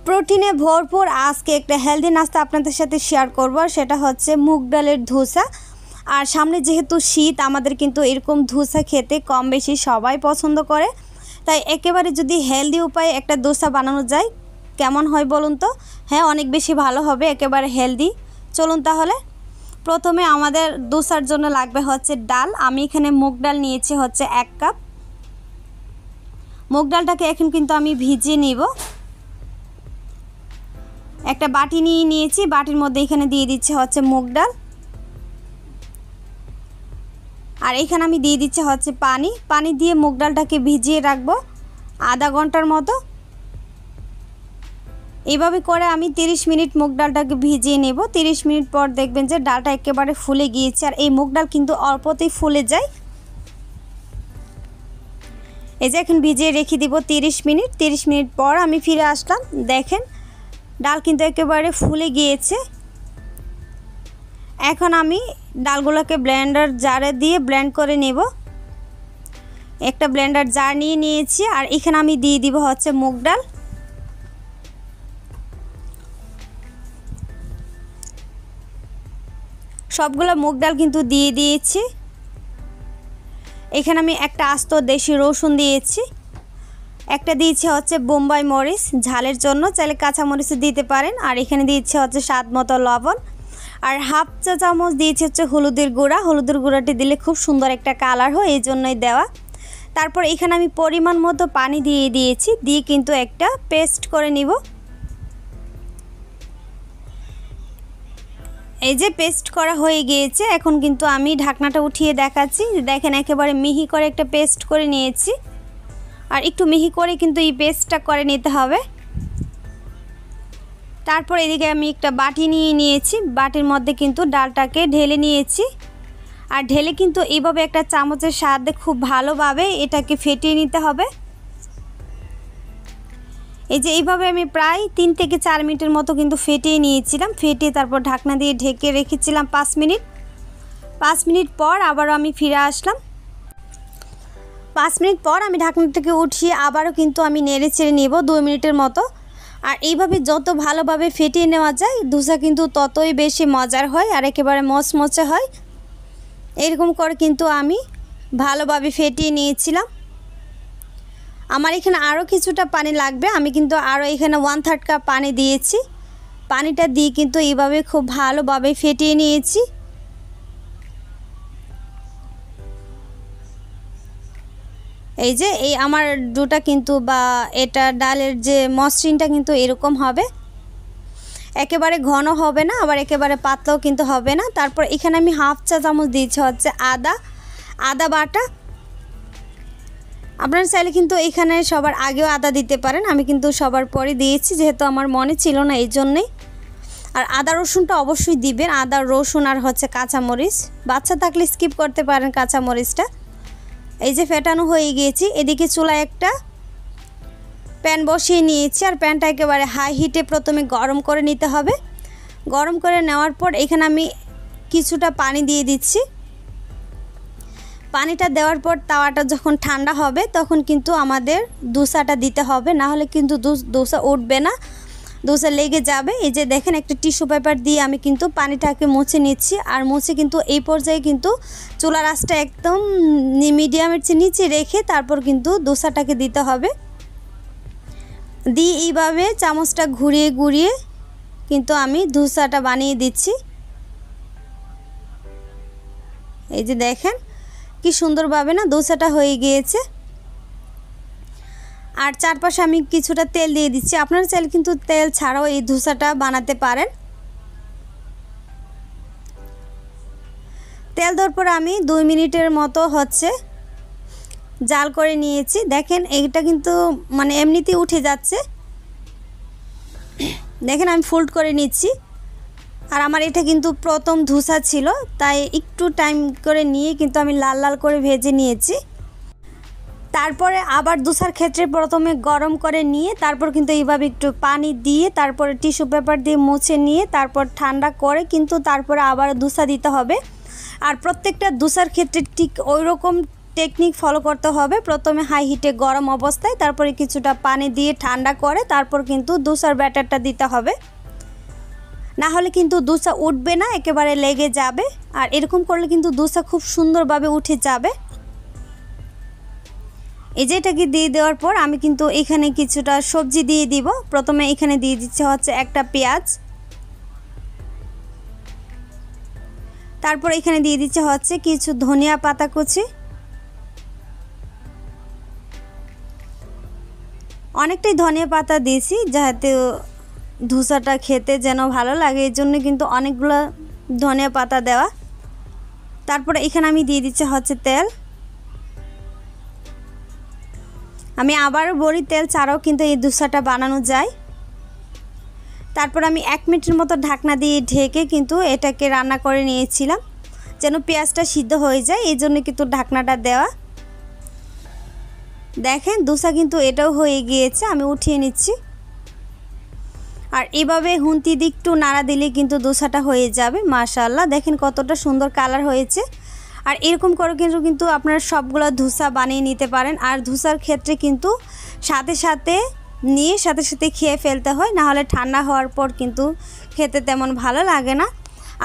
প্রোটিনে ভরপুর আজকে একটা হেলদি নাস্তা আপনাদের সাথে শেয়ার করব, সেটা হচ্ছে মুগ ডালের ধোসা। আর সামনে যেহেতু শীত, আমাদের কিন্তু এরকম ধোসা খেতে কম বেশি সবাই পছন্দ করে। তাই একেবারে যদি হেলদি উপায়ে একটা ধোসা বানানো যায় কেমন হয় বলুন তো? হ্যাঁ, অনেক বেশি ভালো হবে, একেবারে হেলদি। চলুন তাহলে। প্রথমে আমাদের ধোসার জন্য লাগবে হচ্ছে ডাল। আমি এখানে মুগ ডাল নিয়েছি হচ্ছে 1 কাপ। মুগ ডালটাকে এখন কিন্তু আমি ভিজিয়ে নিব। একটা বাটি নিয়ে নিয়েছি, বাটির মধ্যে এখানে দিয়ে দিচ্ছি হচ্ছে মুগ ডাল। আর এখানে আমি দিয়ে দিচ্ছি হচ্ছে পানি দিয়ে মুগ ডালটাকে ভিজিয়ে রাখবো আধা ঘন্টার মতো। এইভাবে করে আমি 30 মিনিট মুগ ডালটাকে ভিজিয়ে নেব। 30 মিনিট পর দেখবেন যে ডালটা একেবারে ফুলে গিয়েছে। আর এই মুগ ডাল কিন্তু অল্পতেই ফুলে যায়। এই যে এখন ভিজিয়ে রেখে দিব 30 মিনিট। 30 মিনিট পর আমি ফিরে আসলাম। দেখেন ডাল কিন্তু একেবারে ফুলে গিয়েছে। এখন আমি ডালগুলোকে ব্লেন্ডার জারে দিয়ে ব্লেন্ড করে নেব। একটা ব্লেন্ডার জার নিয়ে নিয়েছি। আর এখানে আমি দিয়ে দিব হচ্ছে মুগ ডাল। সবগুলো মুগ ডাল কিন্তু দিয়ে দিয়েছি। এখানে আমি একটা আস্ত দেশি রসুন দিয়েছি। একটা দিয়েছি হচ্ছে বোম্বাই মরিচ ঝালের জন্য, চাইলে কাঁচা মরিচও দিতে পারেন। আর এখানে দিয়েছি হচ্ছে স্বাদ মতো লবণ। আর হাফ চা চামচ দিয়েছি হচ্ছে হলুদের গুঁড়া। হলুদের গুঁড়াটি দিলে খুব সুন্দর একটা কালার হয়, এই জন্যই দেওয়া। তারপর এখানে আমি পরিমাণ মতো পানি দিয়ে দিয়েছি, দিয়ে কিন্তু একটা পেস্ট করে নিব। এই যে পেস্ট করা হয়ে গিয়েছে। এখন কিন্তু আমি ঢাকনাটা উঠিয়ে দেখাচ্ছি। দেখেন একেবারে মিহি করে একটা পেস্ট করে নিয়েছি। আর একটু মিহি করে কিন্তু এই পেস্টটা করে নিতে হবে। তারপর এদিকে আমি একটা বাটি নিয়ে নিয়েছি। বাটির মধ্যে কিন্তু ডালটাকে ঢেলে নিয়েছি। আর ঢেলে কিন্তু এইভাবে একটা চামচের সাহায্যে খুব ভালোভাবে এটাকে ফেটিয়ে নিতে হবে। এই যে এইভাবে আমি প্রায় 3 থেকে 4 মিনিটের মতো কিন্তু ফেটিয়ে নিয়েছিলাম। ফেটিয়ে তারপর ঢাকনা দিয়ে ঢেকে রেখেছিলাম 5 মিনিট। 5 মিনিট পর আবারও আমি ফিরে আসলাম। 5 মিনিট পর আমি ঢাকনাটাকে উঠিয়ে আবারও কিন্তু আমি নেড়ে চেড়ে নেব 2 মিনিটের মতো। আর এইভাবে যত ভালোভাবে ফেটিয়ে নেওয়া যায় ধোসা কিন্তু ততই বেশি মজার হয় আর একেবারে মচমচে হয়। এরকম করে কিন্তু আমি ভালোভাবে ফেটিয়ে নিয়েছিলাম। আমার এখানে আরও কিছুটা পানি লাগবে। আমি কিন্তু আরও এখানে 1/3 কাপ পানি দিয়েছি। পানিটা দিয়ে কিন্তু এইভাবে খুব ভালোভাবে ফেটিয়ে নিয়েছি। এই যে এই আমার ডোটা কিন্তু বা এটা ডালের যে মসৃণটা কিন্তু এরকম হবে, একেবারে ঘন হবে না, আবার একেবারে পাতলাও কিন্তু হবে না। তারপর এখানে আমি হাফ চা চামচ দিয়েছি হচ্ছে আদা বাটা। আপনারা চাইলে কিন্তু এখানে সবার আগেও আদা দিতে পারেন, আমি কিন্তু সবার পরে দিয়েছি যেহেতু আমার মনে ছিল না, এই জন্যেই। আর আদা রসুনটা অবশ্যই দিবেন, আদা রসুন আর হচ্ছে কাঁচামরিচ। বাচ্চা থাকলে স্কিপ করতে পারেন কাঁচামরিচটা। এই যে ফেটানো হয়ে গিয়েছি। এদিকে চুলায় একটা প্যান বসিয়ে নিয়েছি। আর প্যানটা একেবারে হাই হিটে প্রথমে গরম করে নিতে হবে। গরম করে নেওয়ার পর এখানে আমি কিছুটা পানি দিয়ে দিচ্ছি। পানিটা দেওয়ার পর তাওয়াটা যখন ঠান্ডা হবে তখন কিন্তু আমাদের ধোসাটা দিতে হবে, না হলে কিন্তু ধোসা উঠবে না, ধোসা লেগে যাবে। এই যে দেখেন একটা টিস্যু পেপার দিয়ে আমি কিন্তু পানিটাকে মুছে নিচ্ছি। আর মুছে কিন্তু এই পর্যায়ে কিন্তু চুলার আঁচটা একদম মিডিয়ামের চেয়ে নিচে রেখে তারপর কিন্তু ধোসাটাকে দিতে হবে। দিয়ে এইভাবে চামচটা ঘুরিয়ে ঘুরিয়ে কিন্তু আমি ধোসাটা বানিয়ে দিচ্ছি। এই যে দেখেন কি সুন্দরভাবে না ধোসাটা হয়ে গিয়েছে। আর চারপাশে আমি কিছুটা তেল দিয়ে দিচ্ছি। আপনারা চাইলে কিন্তু তেল ছাড়াও এই ধোসাটা বানাতে পারেন। তেল দেওয়ার পর আমি 2 মিনিটের মতো হচ্ছে জাল করে নিয়েছি। দেখেন এইটা কিন্তু মানে এমনিতেই উঠে যাচ্ছে। দেখেন আমি ফোল্ড করে নিচ্ছি। আর আমার এটা কিন্তু প্রথম ধোসা ছিল, তাই একটু টাইম করে নিয়ে কিন্তু আমি লাল লাল করে ভেজে নিয়েছি। তারপরে আবার ধোসার ক্ষেত্রে প্রথমে গরম করে নিয়ে তারপর কিন্তু এইভাবে একটু পানি দিয়ে তারপরে টিস্যু পেপার দিয়ে মুছে নিয়ে তারপর ঠান্ডা করে কিন্তু তারপরে আবার ধোসা দিতে হবে। আর প্রত্যেকটা ধোসার ক্ষেত্রে ঠিক ওই রকম টেকনিক ফলো করতে হবে। প্রথমে হাই হিটে গরম অবস্থায়, তারপরে কিছুটা পানি দিয়ে ঠান্ডা করে তারপর কিন্তু দোসার ব্যাটারটা দিতে হবে, না হলে কিন্তু দোসা উঠবে না, একেবারে লেগে যাবে। আর এরকম করলে কিন্তু দোসা খুব সুন্দরভাবে উঠে যাবে। এই যে এটাকে দিয়ে দেওয়ার পর আমি কিন্তু এখানে কিছুটা সবজি দিয়ে দিব। প্রথমে এখানে দিয়ে দিচ্ছে হচ্ছে একটা পেঁয়াজ, তারপর এখানে দিয়ে দিচ্ছে হচ্ছে কিছু ধনিয়া পাতা কুচি, অনেকটাই ধনিয়া পাতা দিয়েছি যাতে ধোসাটা খেতে যেন ভালো লাগে, এই জন্য কিন্তু অনেকগুলো ধনিয়া পাতা দেওয়া। তারপরে এখানে আমি দিয়ে দিচ্ছি হচ্ছে তেল। আমি আবারও বলি তেল ছাড়াও কিন্তু এই দোসাটা বানানো যায়। তারপর আমি 1 মিনিটের মতো ঢাকনা দিয়ে ঢেকে কিন্তু এটাকে রান্না করে নিয়েছিলাম যেন পেঁয়াজটা সিদ্ধ হয়ে যায়, এই জন্য কিন্তু ঢাকনাটা দেওয়া। দেখেন দোসা কিন্তু এটাও হয়ে গিয়েছে, আমি উঠিয়ে নিচ্ছি। আর এভাবে খুন্তি দিয়ে একটু নাড়া দিলে কিন্তু দোসাটা হয়ে যাবে। মাশাআল্লাহ, দেখেন কতটা সুন্দর কালার হয়েছে। আর এরকম করে কিন্তু আপনারা সবগুলো ধোসা বানিয়ে নিতে পারেন। আর ধোসার ক্ষেত্রে কিন্তু সাথে সাথে খেয়ে ফেলতে হয়, না হলে ঠান্ডা হওয়ার পর কিন্তু খেতে তেমন ভালো লাগে না।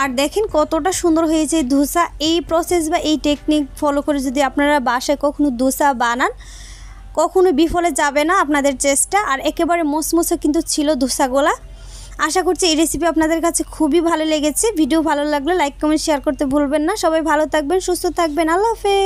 আর দেখেন কতটা সুন্দর হয়েছে ধোসা। এই প্রসেস বা এই টেকনিক ফলো করে যদি আপনারা বাসায় কখনো ধোসা বানান, কখনো বিফলে যাবে না আপনাদের চেষ্টা। আর একেবারে মুসমুসে কিন্তু ছিল ধোসাগুলা। আশা করছি এই রেসিপি আপনাদের কাছে খুবই ভালো লেগেছে। ভিডিও ভালো লাগলে লাইক কমেন্ট শেয়ার করতে ভুলবেন না। সবাই ভালো থাকবেন, সুস্থ থাকবেন। আল্লাহ হাফেজ।